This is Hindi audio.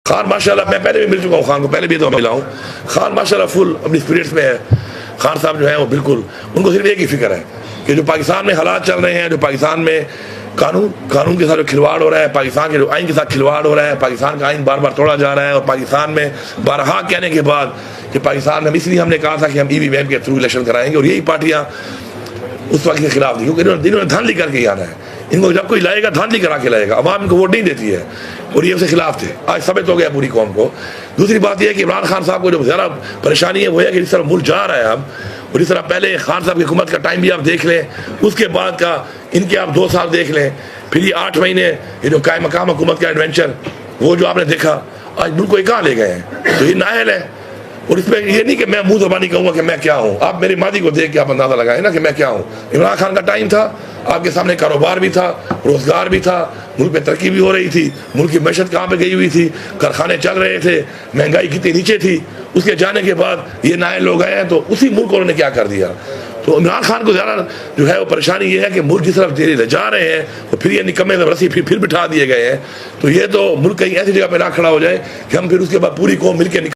खान माशाल्लाह, मैं पहले भी मिल चुका हूँ खान को, पहले भी तो मिला हूँ। खान माशाल्लाह फुल अपनी स्पिरिट्स में है। खान साहब जो है वो बिल्कुल, उनको सिर्फ एक ही फिक्र है कि जो पाकिस्तान में हालात चल रहे हैं, जो पाकिस्तान में कानून के साथ जो खिलवाड़ हो रहा है, पाकिस्तान के जो आइन के साथ खिलवाड़ हो रहा है, पाकिस्तान का आइन बार बार तोड़ा जा रहा है, और पाकिस्तान में बारहा कहने के बाद कि पाकिस्तान में, इसलिए हमने कहा था कि हम EVM के थ्रू इलेक्शन कराएंगे, और यही पार्टियां उस वक्त के खिलाफ थी, क्योंकि इन्होंने धांधली करके ही आना है। इनको जब कोई लाएगा धांधली करा के लाएगा, अवाम इनको वोट नहीं देती है, और ये उसके खिलाफ थे। आज साबित हो गया पूरी कौम को। दूसरी बात यह है कि इमरान खान साहब को जो ज़्यादा परेशानी है वो है कि जिस तरह मुल्क जा रहा है अब, और इस तरह पहले खान साहब की हुकूमत का टाइम भी आप देख लें, उसके बाद का इनके आप 2 साल देख लें, फिर ये 8 महीने ये जो कायम मकाम हुकूमत का एडवेंचर, वो जो आपने देखा, आज मुल्क को कहाँ ले गए हैं। तो ये नाअहल है। और इसमें ये नहीं कि मैं मुंह ज़बानी कहूँगा कि मैं क्या हूँ। आप मेरी मादी को देख के आप अंदाज़ा लगाए ना कि मैं क्या हूँ। इमरान खान का टाइम था, आपके सामने कारोबार भी था, रोज़गार भी था, मुल्क में तरक्की भी हो रही थी, मुल्क की मैशत कहाँ पे गई हुई थी, कारखाने चल रहे थे, महंगाई कितनी नीचे थी। उसके जाने के बाद ये नए लोग आए हैं, तो उसी मुल्क को उन्होंने क्या कर दिया। तो इमरान खान को ज़्यादा जो है वो परेशानी ये है कि मुल्क जिस तरफ धीरे जा रहे हैं, तो फिर ये निकम्मे रस्सी फिर बिठा दिए गए हैं। तो ये तो मुल्क कहीं ऐसी जगह पर ना खड़ा हो जाए कि हम फिर उसके बाद पूरी कौम मिल के